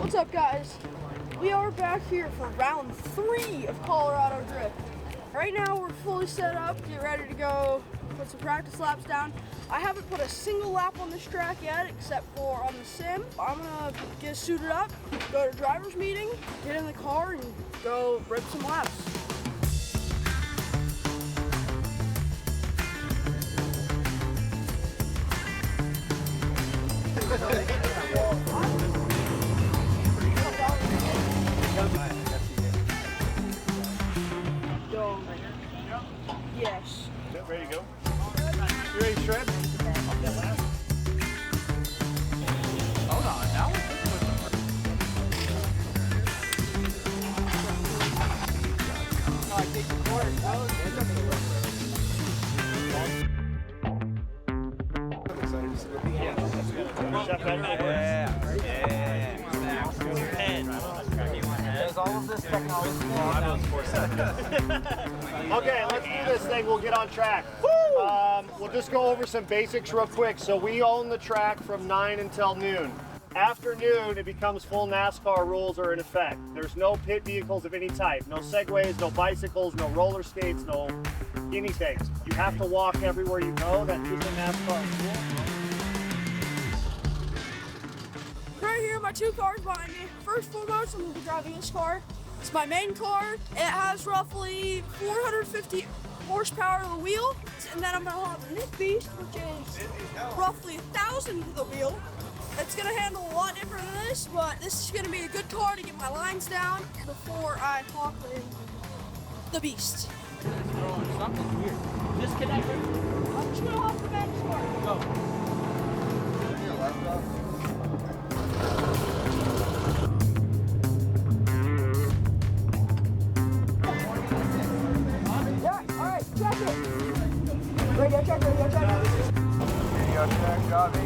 What's up, guys? We are back here for round 3 of Colorado Drift. Right now we're fully set up, get ready to go put some practice laps down. I haven't put a single lap on this track yet except for on the sim. I'm gonna get suited up, go to driver's meeting, get in the car and go rip some laps. Yes. Ready to go? You ready to shred? Hold on, that was I take the corner. All of this technology. Okay, let's do this thing. We'll get on track. We'll just go over some basics real quick. So we own the track from 9 until noon. After noon, it becomes full NASCAR rules are in effect. There's no pit vehicles of any type. No segways, no bicycles, no roller skates, no anything. You have to walk everywhere you go. That is a NASCAR rule. Right here, my 2 cars behind me. First and foremost, I'm going to be driving this car. It's my main car. It has roughly 450 horsepower to the wheel. And then I'm going to have this beast, which is roughly 1,000 to the wheel. It's going to handle a lot different than this, but this is going to be a good car to get my lines down before I hop in the beast. Something's weird. Disconnect. I'm just going to hop the back car. Go. Check it. Radio check, radio check. Radio check, copy.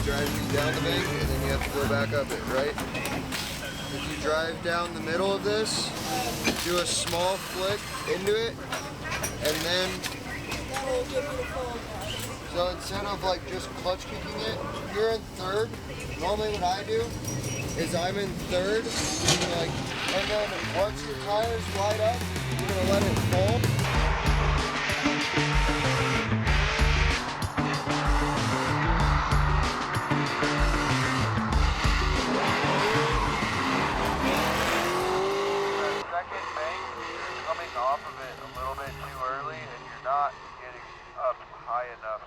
Driving down the bank and then you have to go back up it, right? If you drive down the middle of this, do a small flick into it, and then That'll give you the full. so instead of like just clutch kicking it, you're in third. Normally what I do is I'm in third, and then once your tires light up, you're gonna let it fall. Off of it a little bit too early and you're not getting up high enough.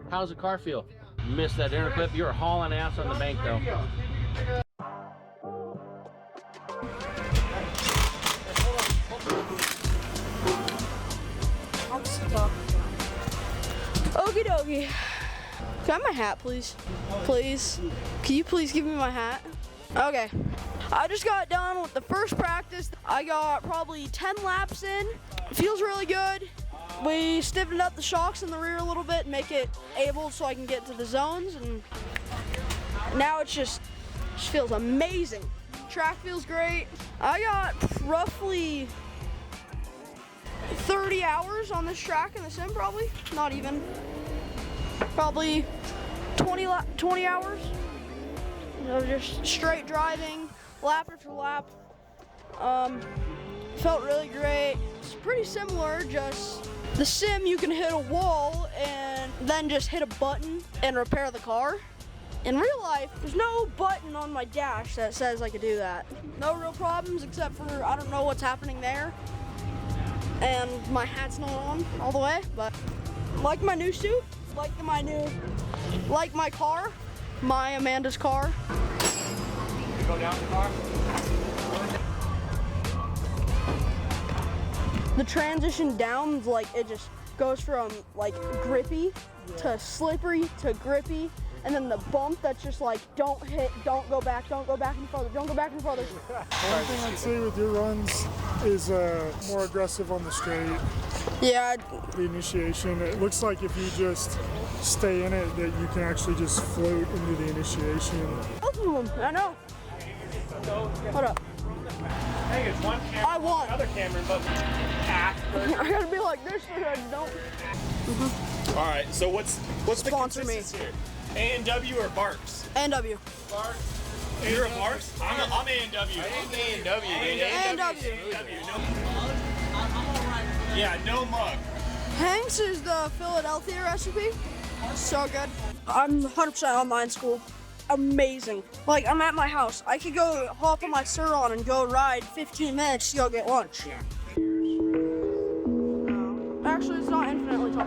How's the car feel? Missed that inner clip. You were hauling ass on the bank though. I'm stuck. Okie dokie. Can I have my hat, please? Please? Can you please give me my hat? Okay. I just got done with the first practice. I got probably 10 laps in. It feels really good. We stiffened up the shocks in the rear a little bit and make it able so I can get to the zones, and now it's just feels amazing. track feels great. I got roughly 30 hours on this track in the sim, probably. Not even. Probably 20 hours. You know, just straight driving, lap after lap. Felt really great. It's pretty similar, just the sim you can hit a wall and then just hit a button and repair the car. In real life, there's no button on my dash that says I could do that. No real problems except for I don't know what's happening there. And my hat's not on all the way, but like my new suit, like my car, my Amanda's car. You go down the car? The transition down, like it just goes from like grippy to slippery to grippy, and then the bump that's just like don't go back any further, don't go back any further. One thing I'd say with your runs is more aggressive on the straight. Yeah. The initiation, it looks like if you just stay in it that you can actually just float into the initiation. Both of them, I know. Hold up. Hey, it's one Camren, I won. another Camren, but half. I gotta be like this so I don't. All right, so what's the Sponsor me. consistency here? A&W or Barks? NW. You're a Barks? I'm A&W. I'm A&W. A&W. Yeah, no mug. Hanks is the Philadelphia recipe. So good. I'm 100% online school. Amazing. Like, I'm at my house. I could go hop on my Suron and go ride 15 minutes to go get lunch. Actually, it's not infinitely tall.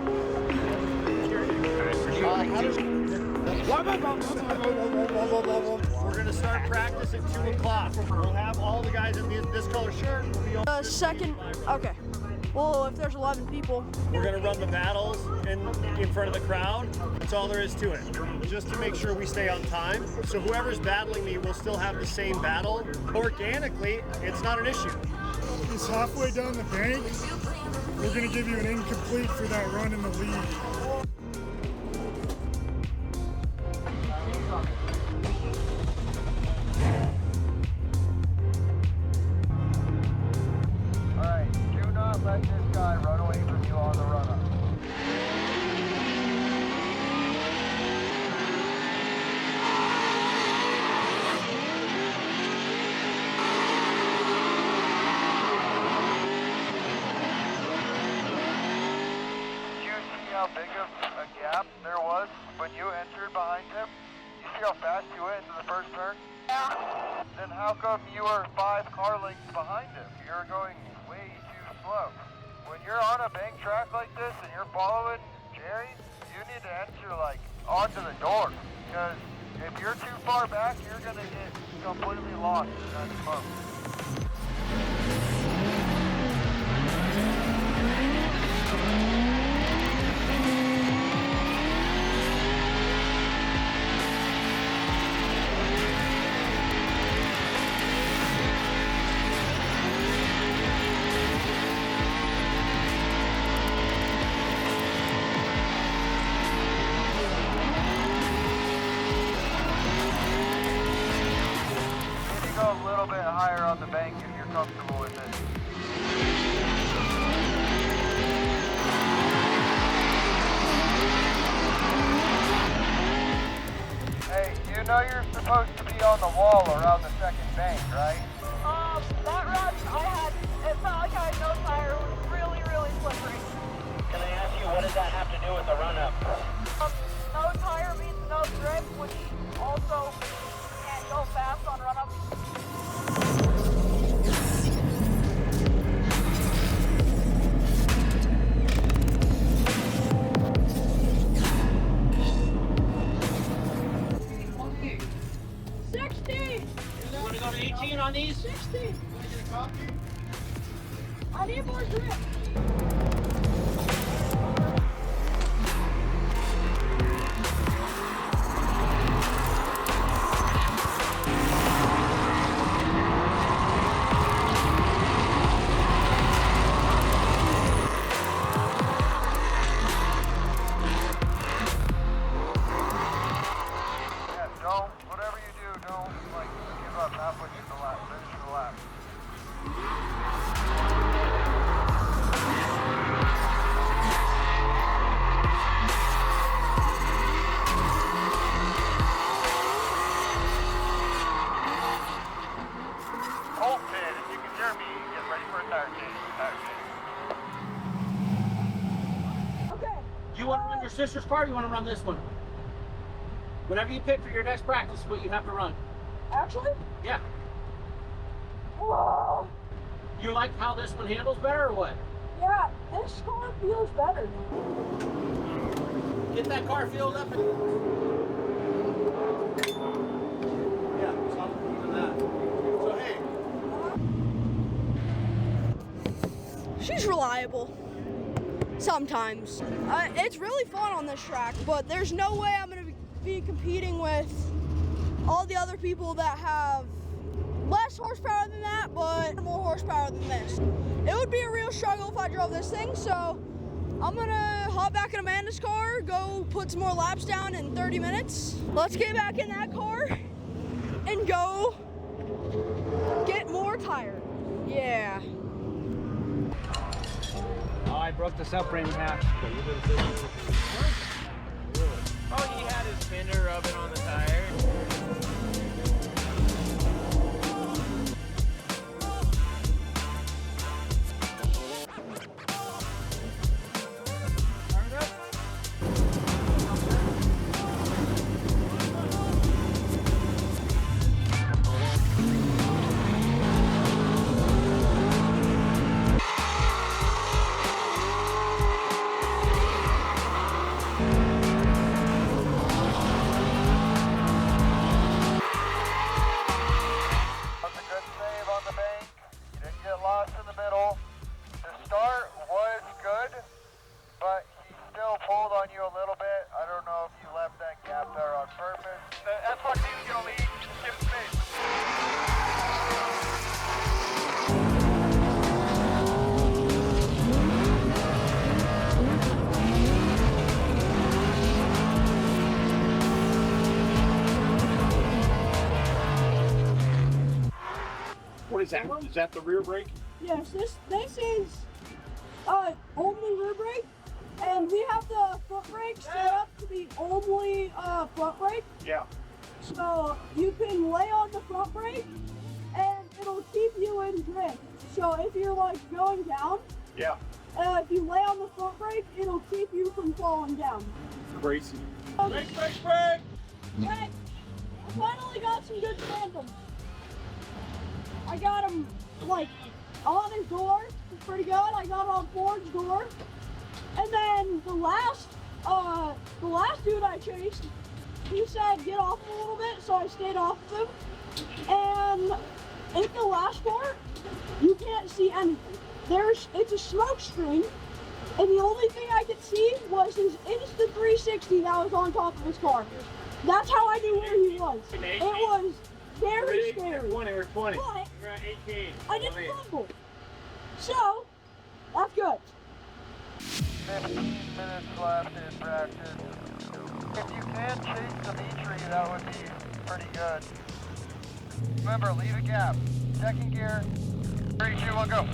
We're gonna start practice at 2 o'clock. We'll have all the guys in this color shirt. We'll be The second, okay. Well, if there's 11 people. We're gonna run the battles in front of the crowd. That's all there is to it. Just to make sure we stay on time. So whoever's battling me will still have the same battle. Organically, it's not an issue. It's halfway down the bank. We're gonna give you an incomplete for that run in the lead. Alright, do not let this guy run away from you on the run-up. Did you see how big of a gap there was when you entered behind him? You see how fast you went into the first turn? Yeah. Then how come you were 5 car lengths behind him? You're going way too slow. When you're on a bank track like this and you're following Jerry, you need to enter like onto the door. Because if you're too far back, you're gonna get completely lost in that smoke. Go a little bit higher on the bank if you're comfortable with it. Hey, you know you're supposed to be on the wall around the second bank, right? That run it felt like I had no tire. It was really, really slippery. Can I ask you, what does that have to do with the run-up? No tire means no grip, which also can't go fast on run-ups. You want to go to 18 on these? 60. I need more grip. Yeah, don't, whatever you do, don't like give up halfway through the lap. your sister's car or you want to run this one? Whatever you pick for your next practice is what you have to run. Actually? Yeah. Whoa. You like how this one handles better or what? Yeah, this car feels better. Get that car filled up. Yeah, something to that. So hey, She's reliable. Sometimes. It's really fun on this track, but there's no way I'm going to be competing with all the other people that have less horsepower than that, but more horsepower than this. It would be a real struggle if I drove this thing, so I'm going to hop back in Amanda's car, go put some more laps down in 30 minutes. Let's get back in that car and go get more tired. Yeah. Oh, I broke the subframe in half. Oh, he had his fender rubbing on the tire. what is that? Is that the rear brake? Yes, this is only rear brake, and we have the front brake set up to be only front brake. Yeah. So you can lay on the front brake, and it'll keep you in drift. So if you're like going down, Yeah. if you lay on the front brake, it'll keep you from falling down. Crazy. Brake, brake, brake! Hey, I finally got some good tandem. I got him like on his door, it's pretty good. I got on Ford's door, and then the last dude I chased, he said get off a little bit, so I stayed off of him. And in the last part, you can't see anything. It's a smoke screen, and the only thing I could see was his Insta 360 that was on top of his car. That's how I knew where he was. It was very scary. 20 or 20. But We're at 18. I didn't fumble. So, that's good. 15 minutes left in practice. If you can chase Dimitri, that would be pretty good. Remember, leave a gap. Second gear. 3, 2, 1, go.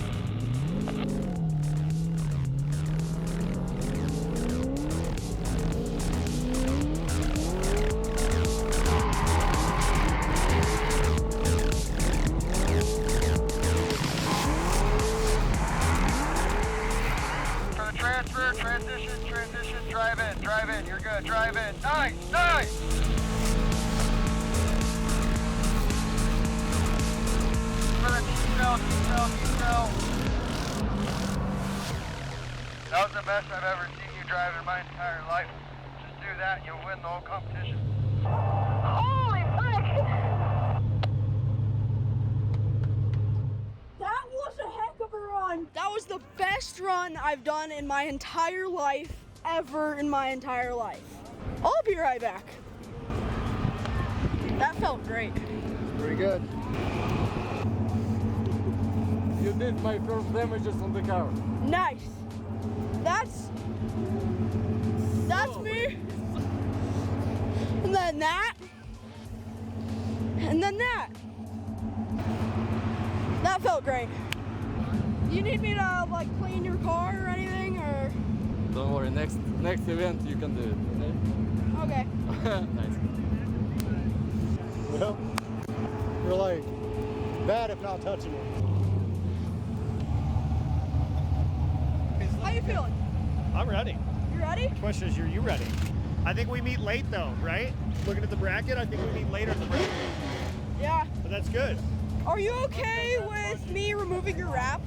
For the transfer, transition, drive in, you're good, drive in. Nice, nice! For the detail. That was the best I've ever seen you drive in my entire life. Just do that and you'll win the whole competition. Holy frick! That was a heck of a run. That was the best run I've done in my entire life, ever in my entire life. I'll be right back. That felt great. Pretty good. You did my first damages on the car. Nice. That's me. And then that. And then that. That felt great. You need me to like clean your car or anything, or? Don't worry, next event you can do it, Okay. okay? Nice. Well, you're like bad if not touching it. How you feeling? I'm ready. You ready? Question is, are you ready? I think we meet late though, right? Looking at the bracket, I think we meet later in the bracket. Yeah. But that's good. Are you okay with me removing your wrap?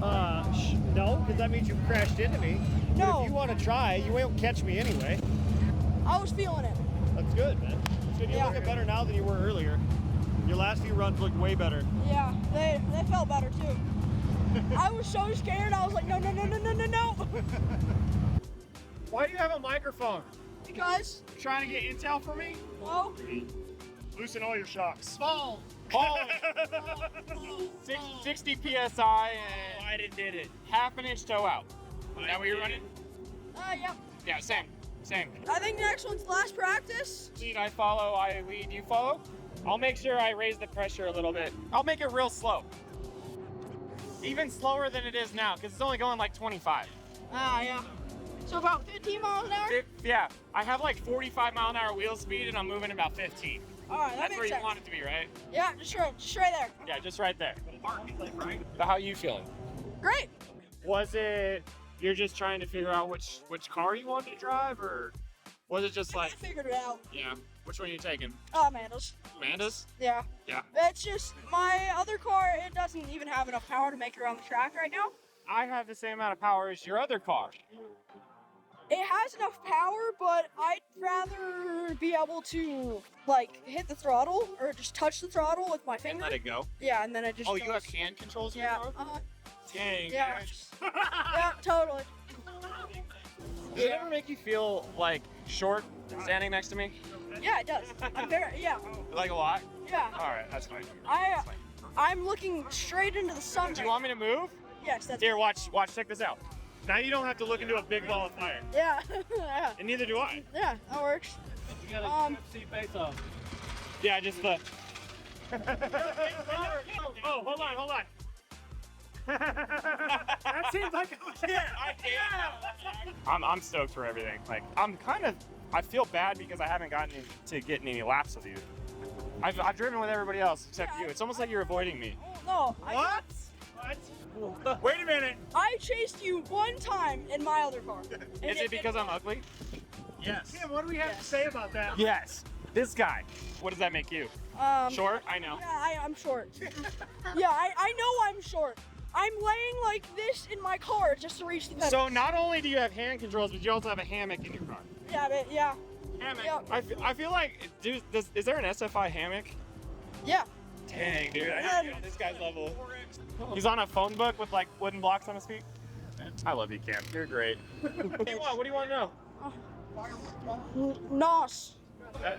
No, because that means you crashed into me. No. But if you want to try, you won't catch me anyway. I was feeling it. That's good, man. That's good. You're looking better now than you were earlier. Your last few runs looked way better. Yeah, they felt better too. I was so scared. I was like, no. Why do you have a microphone? Because. You trying to get intel for me? No. Loosen all your shocks. Small. Oh. 60 psi and I did it. half an inch toe out. Is that what you're running? Yep. Yeah, same. I think the next one's last practice. Lead, I follow. I lead, you follow. I'll make sure I raise the pressure a little bit. I'll make it real slow. Even slower than it is now, because it's only going like 25. Yeah. So about 15 miles an hour? Yeah, I have like 45 mile an hour wheel speed and I'm moving about 15. All right, That's makes where sense. you want it to be, right? Yeah, just right there. Yeah, just right there. So how you feeling? Great. Was it you're just trying to figure out which car you wanted to drive, or was it just like I figured it out. yeah? Which one are you taking? Amanda's. Amanda's? Yeah. Yeah. It's just my other car, it doesn't even have enough power to make it around the track right now. I have the same amount of power as your other car. It has enough power, but I'd rather be able to like hit the throttle or just touch the throttle with my finger. Let it go. Yeah, and then it just Oh, goes. you have hand controls in Yeah. your car? Dang. Yeah. man. Yeah, totally. Does it ever make you feel like short standing next to me? Yeah, it does. I'm very, yeah. Like a lot? Yeah. All right, that's fine. I'm looking straight into the sun. Do you want me to move? Yes, that's. Here, watch, check this out. Now you don't have to look into a big ball of fire. Yeah. Yeah. And neither do I. Yeah, that works. See face off. Yeah, just the. Oh, hold on. That seems like I'm stoked for everything. Like I feel bad because I haven't gotten to get any laps with you. I've driven with everybody else except you. It's almost like you're avoiding me. No. What? Wait a minute. I chased you one time in my other car. Is it because I'm ugly? Yes. Tim, what do we have to say about that? Yes. This guy. What does that make you? Short? I know. Yeah, I'm short. Yeah, I know I'm short. I'm laying like this in my car just to reach the pedal. So not only do you have hand controls, but you also have a hammock in your car. Yeah, but yeah. Hammock. Yep. I feel like, dude, is there an SFI hammock? Yeah. Dang, dude, I gotta get on this guy's level. He's on a phone book with like wooden blocks on his feet. I love you, Cam. You're great. What do you want? What do you want to know? NOS.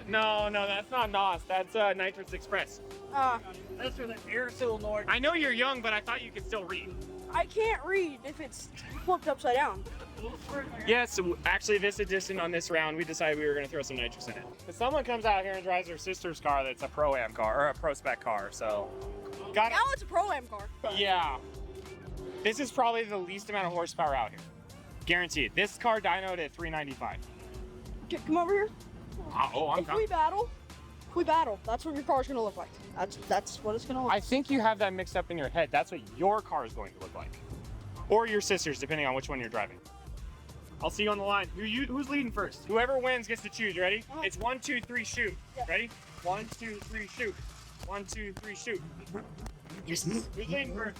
No, that's not NOS. That's Nitrous Express. That's for the air solenoid. I know you're young, but I thought you could still read. I can't read if it's flipped upside down. Yes, actually this edition on this round, we decided we were going to throw some nitrous in it. If someone comes out here and drives their sister's car that's a Pro-Am car, or a Pro-Spec car, so. Now it's a Pro-Am car. Yeah. This is probably the least amount of horsepower out here. Guaranteed. This car dynoed at 395. Okay, come over here. Oh, I'm If we battle, that's what your car's gonna look like. That's what it's gonna look like. I think you have that mixed up in your head. That's what your car is going to look like. Or your sister's, depending on which one you're driving. I'll see you on the line. Who's leading first? Whoever wins gets to choose. You ready? It's 1, 2, 3, shoot. Yeah. Ready? 1, 2, 3, shoot. 1, 2, 3, shoot. Who's leading first?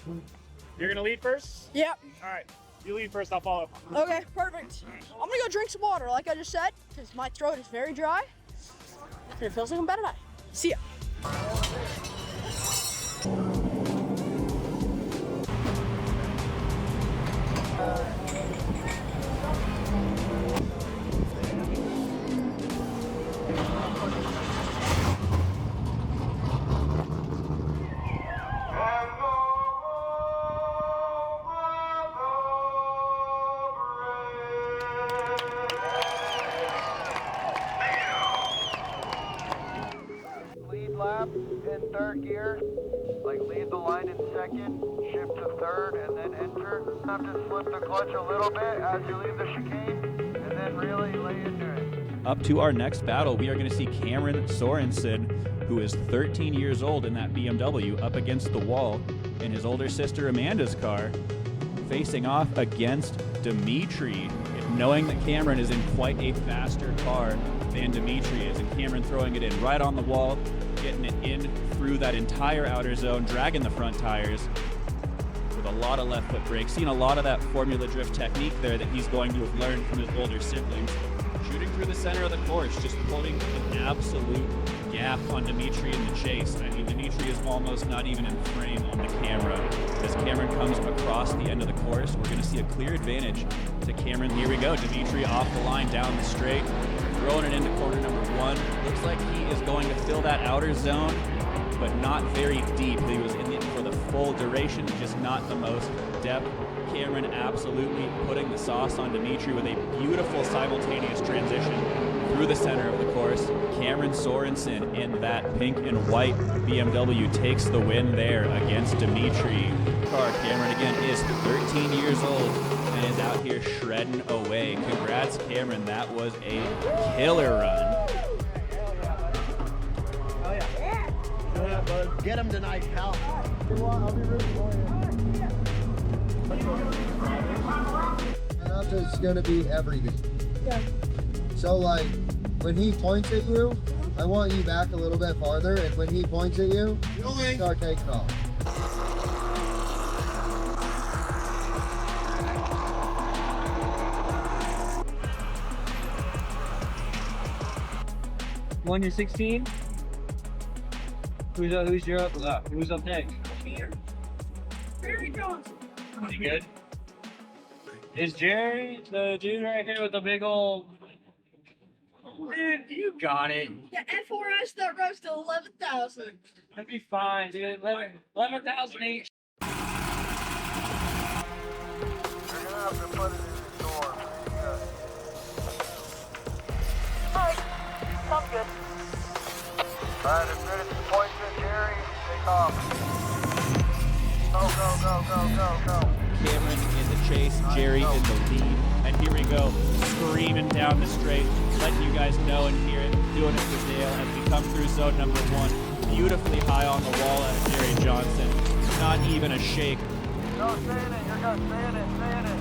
You're gonna lead first? Yep. All right. You lead first, I'll follow. Okay, perfect. I'm gonna go drink some water, like I just said, because my throat is very dry. And it feels like I'm about to die. See ya. Lead lap in third gear, like lead the line in second, shift to third, and then enter. Have to slip the clutch a little bit as you leave the chicane, and then really lay into it. Up to our next battle, we are going to see Camren Sorensen, who is 13 years old in that BMW, up against the wall in his older sister Amanda's car, facing off against Dimitri. If knowing that Camren is in quite a faster car than Dimitri is, and Camren throwing it in right on the wall, getting it in through that entire outer zone, dragging the front tires with a lot of left foot brakes. Seen a lot of that Formula Drift technique there that he's going to have learned from his older siblings. Shooting through the center of the course, just putting an absolute gap on Dimitri in the chase. I mean, Dimitri is almost not even in frame on the camera. As Camren comes across the end of the course, we're going to see a clear advantage to Camren. Here we go, Dimitri off the line down the straight, throwing it into corner number 1. Looks like he is going to fill that outer zone, but not very deep. He was in it for the full duration, just not the most depth. Camren absolutely putting the sauce on Dimitri with a beautiful simultaneous transition through the center of the course. Camren Sorensen in that pink and white BMW takes the win there against Dimitri. Camren again is 13 years old and is out here shredding away. Congrats, Camren. That was a killer run. Yeah, bud. Get him tonight, pal. I'll be rooting for you. It's gonna be everything. Yeah. So like, when he points at you, I want you back a little bit farther, and when he points at you, start taking off. When you're 16, who's up next? Barry Johnson. You good? Is Jerry the dude right here with the big old? Dude, you got it. Yeah, F4S that rose to 11,000. That'd be fine, dude. 11,000 each. You're gonna have to put it in the door. Alright, sounds good. Alright, as soon as he points at Jerry, take off. Go, go, go, go, go, go. Camren in the chase, Jerry in the lead, and here we go, screaming down the straight, letting you guys know and hear it, doing it for Dale as we come through zone number 1, beautifully high on the wall out of Jerry Johnson, not even a shake. No, stay in it, you're good, stay in it, stay in it.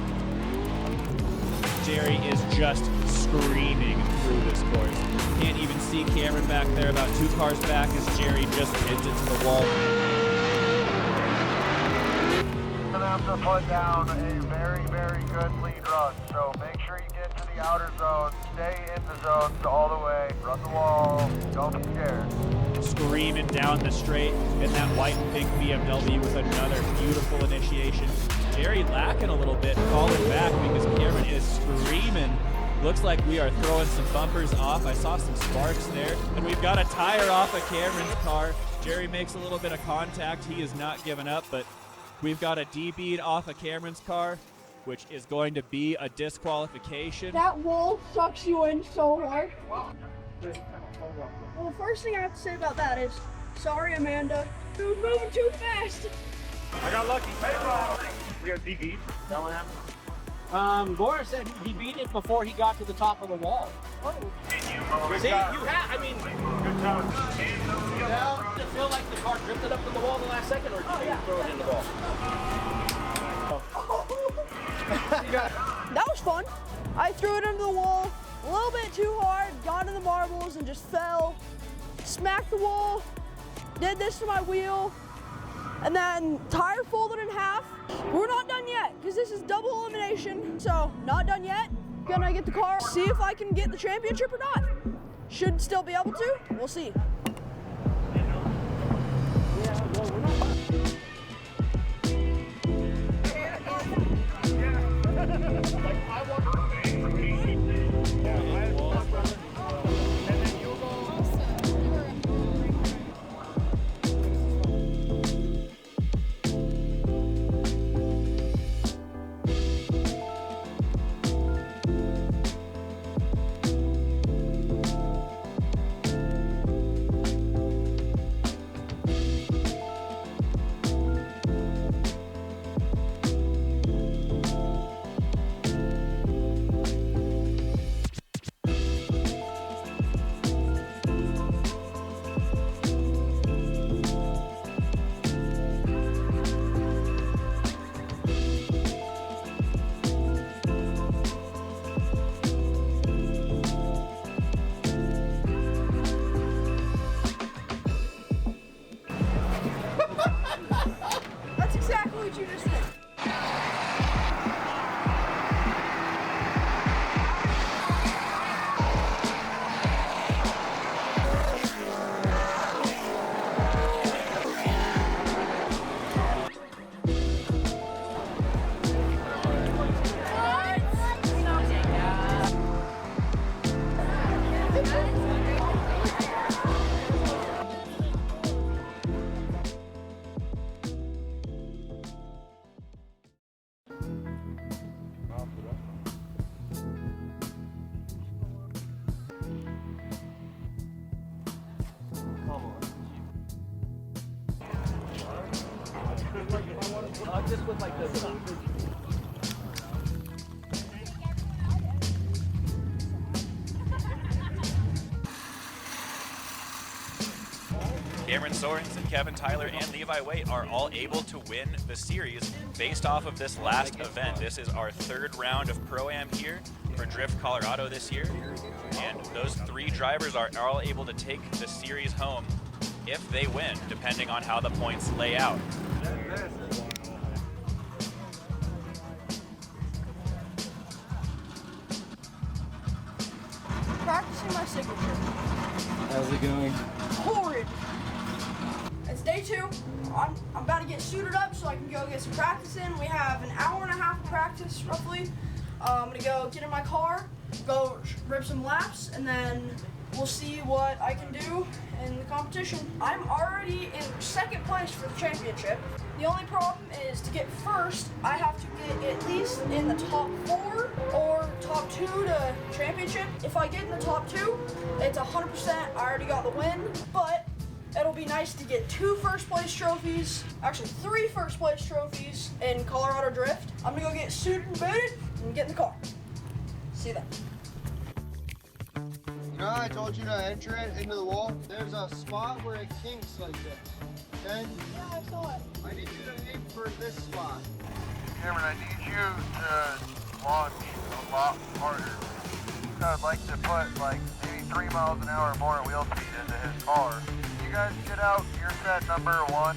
Jerry is just screaming through this course. Can't even see Camren back there, about 2 cars back as Jerry just pins it to the wall. You're gonna have to put down a very, very good lead run. So make sure you get to the outer zone, stay in the zones all the way, run the wall, don't be scared. Screaming down the straight in that white and pink BMW with another beautiful initiation. Jerry lacking a little bit, falling back because Camren is screaming. Looks like we are throwing some bumpers off. I saw some sparks there, and we've got a tire off of Cameron's car. Jerry makes a little bit of contact. He is not giving up, but we've got a D-bead off of Cameron's car, which is going to be a disqualification. That wall sucks you in so hard. Well, the first thing I have to say about that is, sorry, Amanda. You were moving too fast. I got lucky. We got DB. That one happened. Boris said he beat it before he got to the top of the wall. Oh. See, you have, I mean, Good job. now, did it feel like the car drifted up to the wall in the last second, or did you throw it in the ball? That was fun. I threw it into the wall a little bit too hard, got into the marbles and just fell, smacked the wall, did this to my wheel, and then tire folded in half. We're not done yet because this is double elimination, so not done yet. Gonna get the car, see if I can get the championship or not. Should still be able to, we'll see. what you just did. Just with like this. Camren Sorensen, Kevin Tyler, and Levi Waite are all able to win the series based off of this last event. This is our third round of Pro-Am here for Drift Colorado this year. And those three drivers are all able to take the series home if they win, depending on how the points lay out. Practicing my signature. How's it going? Horrid. It's day 2. I'm about to get suited up so I can go get some practice in. We have an hour and a half of practice, roughly. I'm gonna go get in my car, go rip some laps, and then we'll see what I can do in the competition. I'm already in second place for the championship. The only problem is to get first, I have to get at least in the top 4 or top 2 to championship. If I get in the top 2, it's 100%, I already got the win, but it'll be nice to get 2 first place trophies, actually 3 first place trophies in Colorado Drift. I'm gonna go get suited and booted and get in the car. See you then. You know how I told you to enter it into the wall? There's a spot where it kinks like this. Okay? Yeah, I saw it. I need you to aim for this spot. Cameron, I need you to launch a lot harder. I'd like to put like maybe 3 miles an hour more wheel speed into his car. You guys get out your set number 1.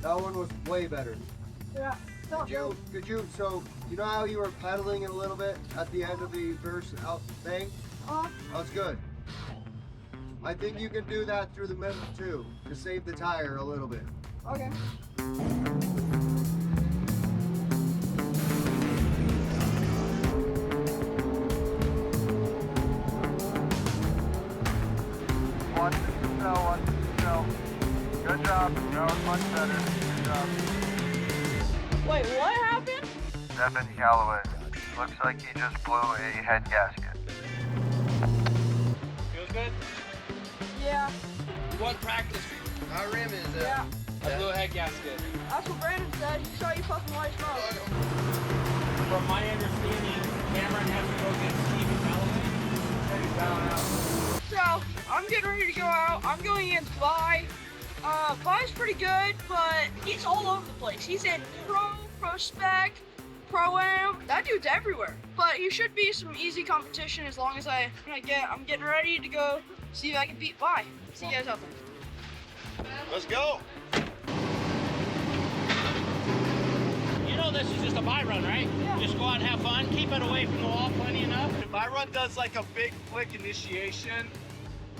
That one was way better. Yeah, felt good. So you know how you were pedaling it a little bit at the end of the burst out thing? That's good. I think you can do that through the middle too, to save the tire a little bit. Okay. One cell. Good job. That was much better. Good job. Wait, what happened? Stephen Calloway. Looks like he just blew a head gasket. Feels good? Yeah. What practice? How rim is it? Yeah. I blew a head gasket. That's what Brandon said. He saw you puffing white smoke. From my understanding, Cameron has to go get Stephen Calloway. He's bowing out. So, I'm getting ready to go out. I'm going against Vi. Vi's pretty good, but he's all over the place. He's in pro spec, pro-am. That dude's everywhere. But he should be some easy competition as long as I'm getting ready to go see if I can beat Vi. See you guys out there. Let's go. You know this is just a bye run, right? Yeah. Just go out and have fun, keep it away from the wall plenty enough. My run does like a big flick initiation,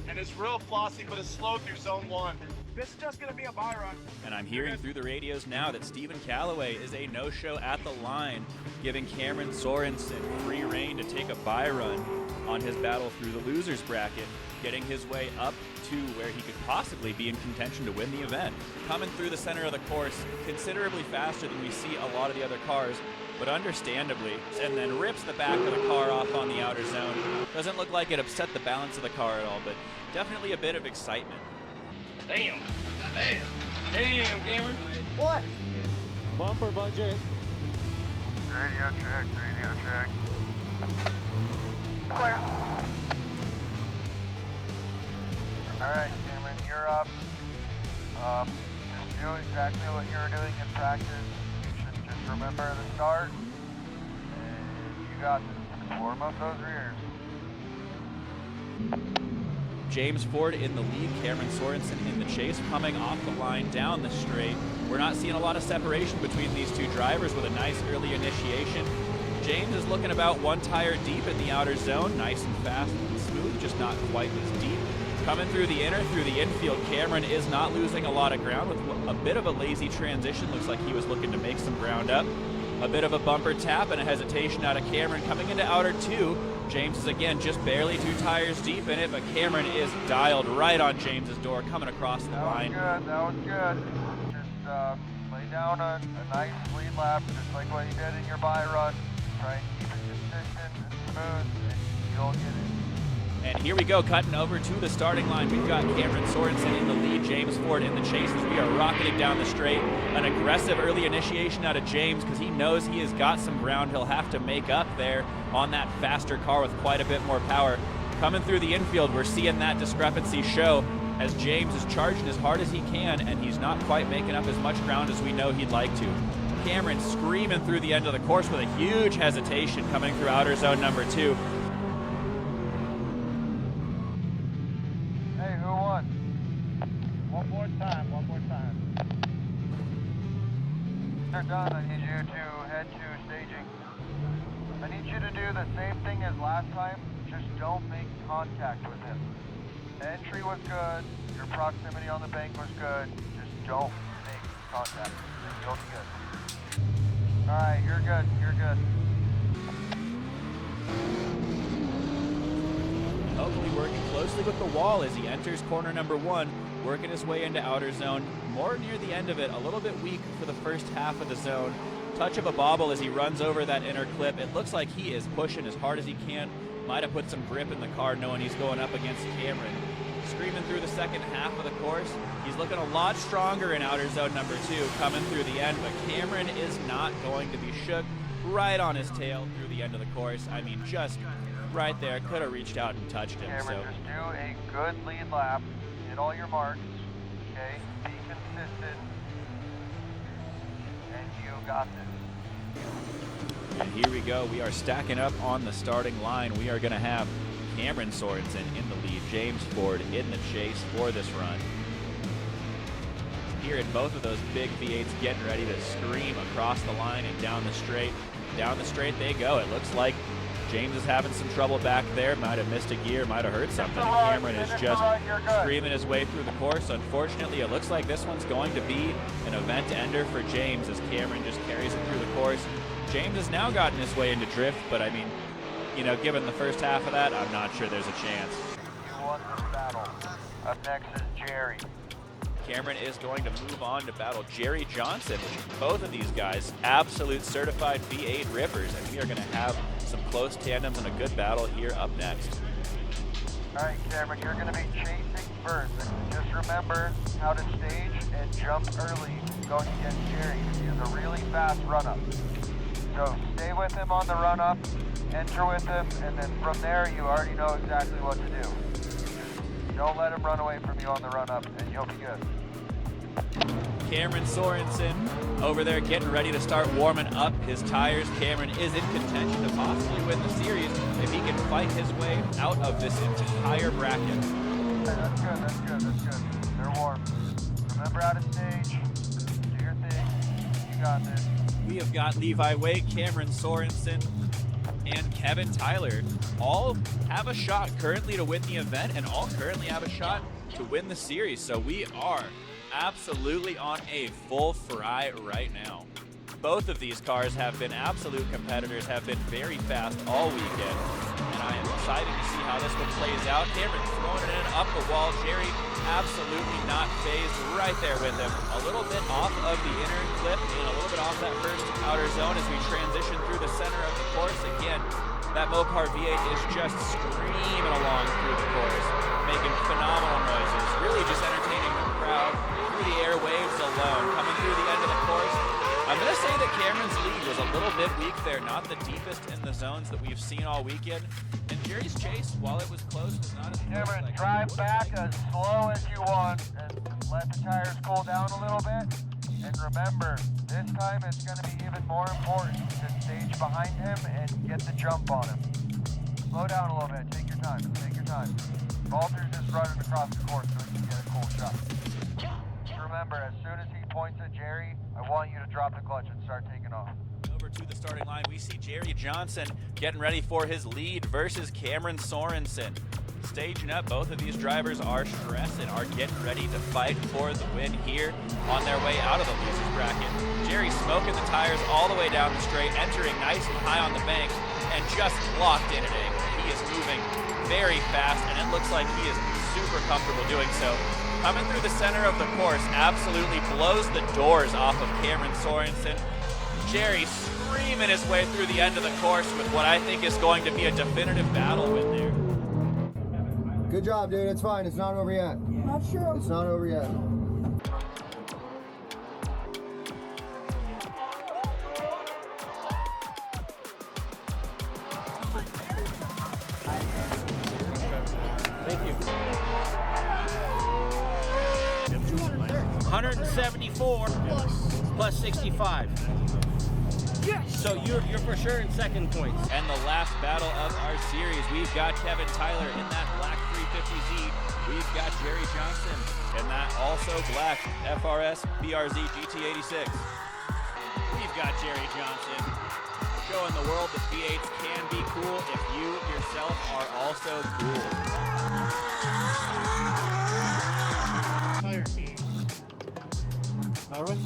and it's real flossy, but it's slow through zone 1. This is just gonna be a bye run. And I'm hearing through the radios now that Stephen Calloway is a no-show at the line, giving Camren Sorensen free reign to take a bye run on his battle through the losers bracket, getting his way up to where he could possibly be in contention to win the event. Coming through the center of the course, considerably faster than we see a lot of the other cars, but understandably, and then rips the back of the car off on the outer zone. Doesn't look like it upset the balance of the car at all, but definitely a bit of excitement. Damn. Damn, Cameron. What? Bumper budget. Radio check. Clear. Alright, Cameron, you're up. Just do exactly what you were doing in practice. You should just Just remember the start, and you got this. Warm up those rears. James Ford in the lead, Camren Sorensen in the chase, coming off the line down the straight. We're not seeing a lot of separation between these two drivers with a nice early initiation. James is looking about one tire deep in the outer zone, nice and fast and smooth, just not quite as deep. Coming through the inner, through the infield, Camren is not losing a lot of ground with a bit of a lazy transition. Looks like he was looking to make some ground up. A bit of a bumper tap and a hesitation out of Camren coming into outer two. James is again just barely 2 tires deep in it, but Camren is dialed right on James's door coming across the line. That was good. Just lay down a nice lead lap, just like what you did in your bye run. Try and keep it consistent and smooth, and you'll get it. And here we go, cutting over to the starting line. We've got Camren Sorensen in the lead, James Ford in the chase as we are rocketing down the straight. An aggressive early initiation out of James because he knows he has got some ground he'll have to make up there on that faster car with quite a bit more power. Coming through the infield, we're seeing that discrepancy show as James is charging as hard as he can, and he's not quite making up as much ground as we know he'd like to. Camren screaming through the end of the course with a huge hesitation coming through outer zone number 2. Hey, who won? One more time. They're done. I need you to head to staging. I need you to do the same thing as last time. Just don't make contact with him. The entry was good. Your proximity on the bank was good. Just don't make contact. You'll be good. All right, you're good. Hopefully working closely with the wall as he enters corner number 1, working his way into outer zone. More near the end of it, a little bit weak for the first half of the zone. Touch of a bobble as he runs over that inner clip. It looks like he is pushing as hard as he can. Might have put some grip in the car knowing he's going up against Camren. Screaming through the second half of the course. He's looking a lot stronger in outer zone number 2 coming through the end, but Camren is not going to be shook. Right on his tail through the end of the course. I mean, just right there. Could have reached out and touched him. Camren, just do a good lead lap. Hit all your marks. Okay? Be consistent. And you got this. And here we go. We are stacking up on the starting line. We are going to have Camren Sorensen in the lead, James Ford in the chase for this run. Here in both of those big V8s getting ready to scream across the line and down the straight. Down the straight they go. It looks like James is having some trouble back there. Might have missed a gear, might have hurt something. Camren is just screaming his way through the course. Unfortunately, it looks like this one's going to be an event ender for James as Camren just carries him through the course. James has now gotten his way into drift, but I mean, you know, given the first half of that, I'm not sure there's a chance. You won this battle. Up next is Jerry. Camren is going to move on to battle Jerry Johnson, which both of these guys, absolute certified V8 rippers, and we are going to have some close tandems and a good battle here up next. All right, Camren, you're going to be chasing first. And just remember how to stage and jump early going against Jerry. He has a really fast run-up. So stay with him on the run-up, enter with him, and then from there you already know exactly what to do. Don't let him run away from you on the run-up, and you'll be good. Camren Sorensen over there getting ready to start warming up his tires. Camren is in contention to possibly win the series if he can fight his way out of this entire bracket. Hey, that's good. They're warm. Remember how to stage. Do your thing. You got this. We have got Levi Wade, Camren Sorensen, and Kevin Tyler all have a shot currently to win the event and all currently have a shot to win the series. So we are absolutely on a full fry right now. Both of these cars have been absolute competitors, have been very fast all weekend, and I am excited to see how this one plays out. Camren throwing it in up the wall. Jerry absolutely not phased, right there with him. A little bit off of the inner clip and a little bit off that first outer zone as we transition through the center of the course. Again, that Mopar V8 is just screaming along through the course, making phenomenal noises, really just entertaining the crowd through the airwaves alone. Coming through the end of the course, I'm going to say that Cameron's lead was a little bit weak there, not the deepest in the zones that we've seen all weekend. And Jerry's chase, while it was close, was not as close. Cameron, drive back as slow as you want and let the tires cool down a little bit. And remember, this time it's going to be even more important to stage behind him and get the jump on him. Slow down a little bit. Take your time. Take your time. Walter's just running across the course so he can get a cool shot. Remember, as soon as he points at Jerry, I want you to drop the clutch and start taking off. Over to the starting line, we see Jerry Johnson getting ready for his lead versus Camren Sorensen. Staging up, both of these drivers are stressing, are getting ready to fight for the win here on their way out of the losers bracket. Jerry smoking the tires all the way down the straight, entering nice and high on the bank, and just locked in at angle. He is moving very fast, and it looks like he is super comfortable doing so. Coming through the center of the course, absolutely blows the doors off of Camren Sorensen. Jerry screaming his way through the end of the course with what I think is going to be a definitive battle win there. Good job, dude. It's fine. It's not over yet. Not sure. It's not over yet. Thank you. 174 plus 65. Yes. So you're for sure in second points. And the last battle of our series, we've got Kevin Tyler in that black 350Z. We've got Jerry Johnson in that also black FRS BRZ GT86. We've got Jerry Johnson showing the world that V8s can be cool if you yourself are also cool. Tire team. All right.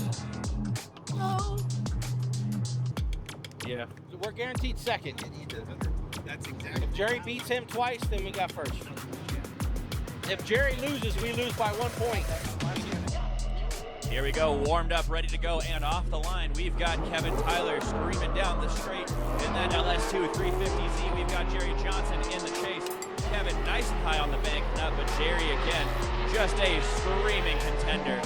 No. Yeah. We're guaranteed second. That's exactly. If Jerry beats him twice, then we got first. If Jerry loses, we lose by 1 point. Here we go, warmed up, ready to go, and off the line, we've got Kevin Tyler screaming down the straight in that LS2 350Z. We've got Jerry Johnson in the chase. Kevin nice and high on the bank, but Jerry again, just a screaming contender.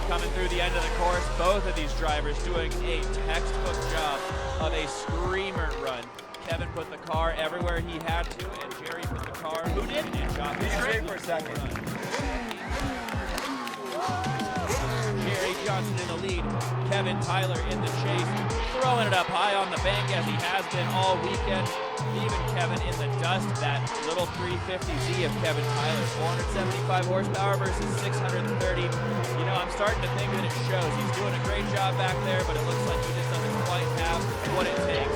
Coming through the end of the course, both of these drivers doing a textbook job of a screamer run. Kevin put the car everywhere he had to, and Jerry put the car who didn't inch off his straight for a second. Jerry Johnson in the lead, Kevin Tyler in the chase, throwing it up high on the bank as he has been all weekend. Even Kevin in the dust, that little 350Z of Kevin Tyler, 475 horsepower versus 630. You know, I'm starting to think that it shows. He's doing a great job back there, but it looks like he just doesn't quite have what it takes.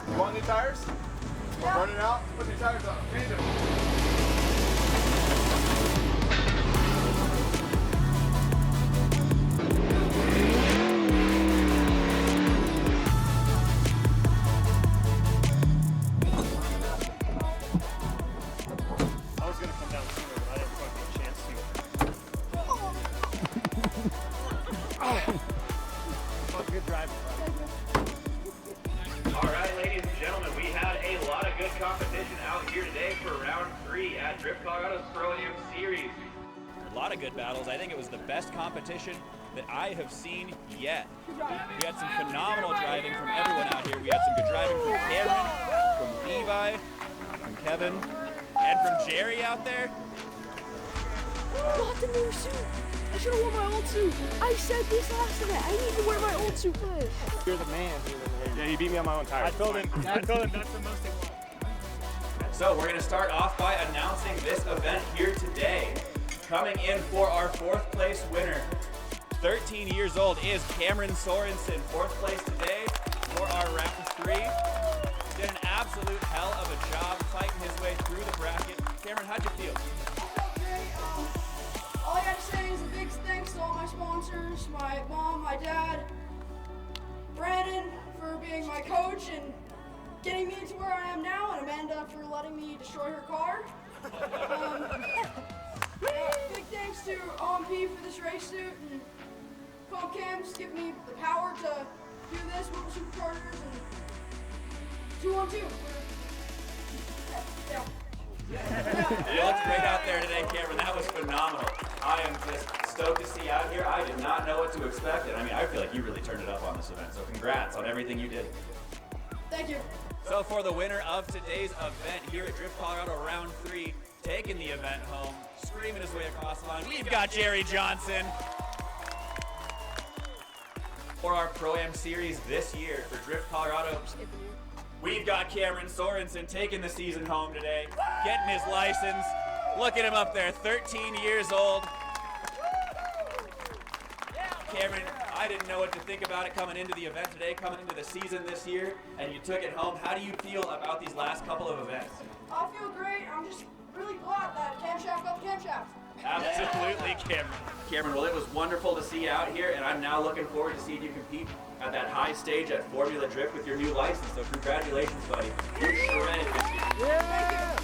You want new tires? Yeah. Run it out, put new tires on. Change them. I was gonna come down sooner, but I didn't quite get a chance to. Good driving. All right, ladies and gentlemen, we had a lot of good competition out here today for round 3 at Drift Colorado's Pro-Am Series. A lot of good battles. I think it was the best competition that I have seen yet. We had some phenomenal driving from everyone out here. We had some good driving from Camren, from Levi, from Kevin, and from Jerry out there. Got the new suit. I should have worn my old suit. I said this last event. I need to wear my old suit for this. You're the man. Yeah, he beat me on my own tire. I told him that's the most he wants. So we're going to start off by announcing this event here today. Coming in for our 4th place winner, 13 years old, is Camren Sorensen. 4th place today for our round 3. Did an absolute hell of a job fighting his way through the bracket. Camren, how'd you feel? All I gotta say is a big thanks to all my sponsors, my mom, my dad, Brandon for being my coach and getting me to where I am now, and Amanda for letting me destroy her car. Big thanks to OMP for this race suit, and Comcams give me the power to do this with the superchargers, and 2-on-2. You looked great out there today, Camren. That was phenomenal. I am just stoked to see you out here. I did not know what to expect, and I mean, I feel like you really turned it up on this event, so congrats on everything you did. Thank you. So for the winner of today's event here at Drift Colorado Round 3, taking the event home, screaming his way across the line, we've got Jerry Johnson. For our Pro-Am Series this year for Drift Colorado, we've got Camren Sorensen taking the season home today, getting his license. Look at him up there, 13 years old. Camren, I didn't know what to think about it coming into the event today, coming into the season this year, and you took it home. How do you feel about these last couple of events? I feel great. I'm just really glad that camshaft got the camshaft. Absolutely, Camren. Camren, well, it was wonderful to see you out here, and I'm now looking forward to seeing you compete at that high stage at Formula Drift with your new license. So congratulations, buddy. You're shredded this year. Yeah!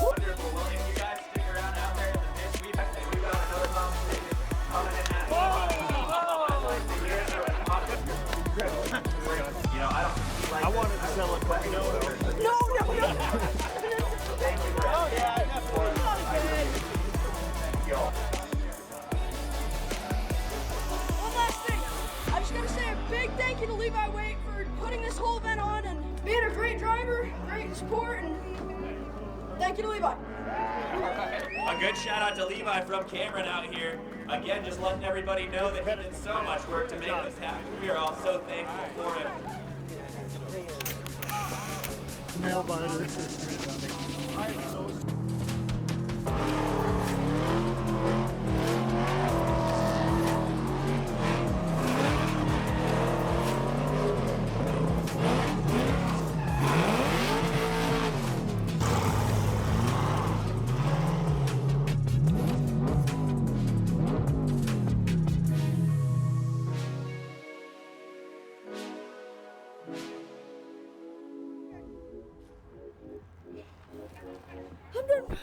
Wonderful. Well, if you guys stick around out there in the pits, we've got another competition coming in at You know, I wanted to sell it, but no. No. Thank you, Brett. Oh, yeah, definitely. One last thing. I just gotta say a big thank you to Levi Waite for putting this whole event on and being a great driver, great support, and thank you to Levi. A good shout out to Levi from Camren out here. Again, just letting everybody know that he did so much work to make this happen. We are all so thankful for him. Nail biter.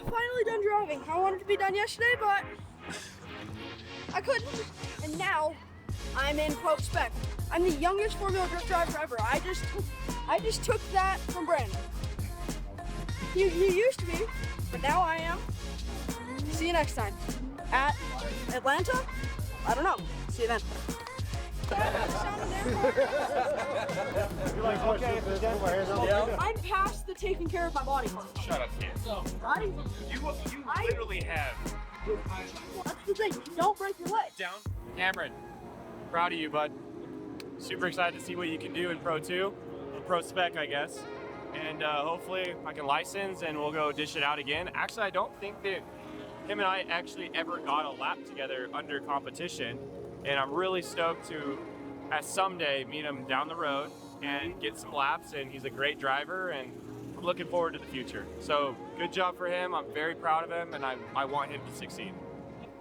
Finally done driving. I wanted to be done yesterday, but I couldn't. And now I'm in Pro Spec. I'm the youngest Formula Drift driver ever. I just took that from Brandon. He used to be, but now I am. See you next time. At Atlanta? I don't know. See you then. I'm past the taking care of my body. Shut up, kid. You literally have. That's the thing. You don't break your leg. Down. Camren, proud of you, bud. Super excited to see what you can do in Pro 2, or Pro Spec, I guess. And hopefully I can license and we'll go dish it out again. Actually, I don't think that him and I actually ever got a lap together under competition. And I'm really stoked to, someday, meet him down the road and get some laps. And he's a great driver, and I'm looking forward to the future. So good job for him. I'm very proud of him, and I want him to succeed.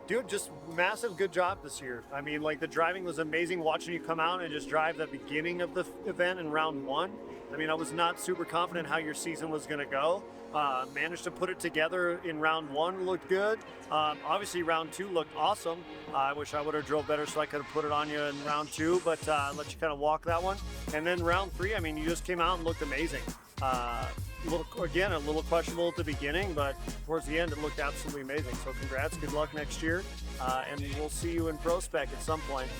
Dude, just massive good job this year. I mean, like, the driving was amazing watching you come out and just drive the beginning of the event in round 1. I mean, I was not super confident how your season was going to go. Managed to put it together in round 1, looked good. Obviously, round 2 looked awesome. I wish I would have drove better so I could have put it on you in round 2, but let you kind of walk that one. And then round 3, I mean, you just came out and looked amazing. A little questionable at the beginning, but towards the end, it looked absolutely amazing. So congrats, good luck next year, and we'll see you in Pro Spec at some point.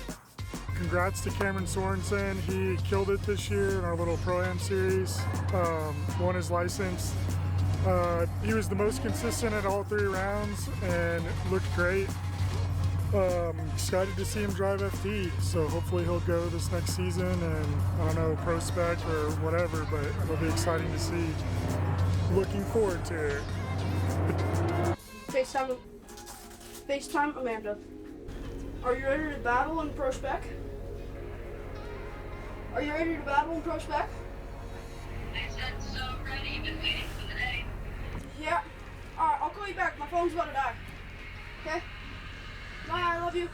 Congrats to Camren Sorensen. He killed it this year in our little Pro-Am series, won his license. He was the most consistent at all 3 rounds and looked great. Excited to see him drive FD, so hopefully he'll go this next season, and I don't know, Pro Spec or whatever, but it'll be exciting to see. Looking forward to it. FaceTime Amanda. Are you ready to battle in Pro Spec? Are you ready to battle in Pro Spec? I said so ready, been waiting for the day. Yeah. Alright, I'll call you back. My phone's about to die. Okay? Bye, I love you.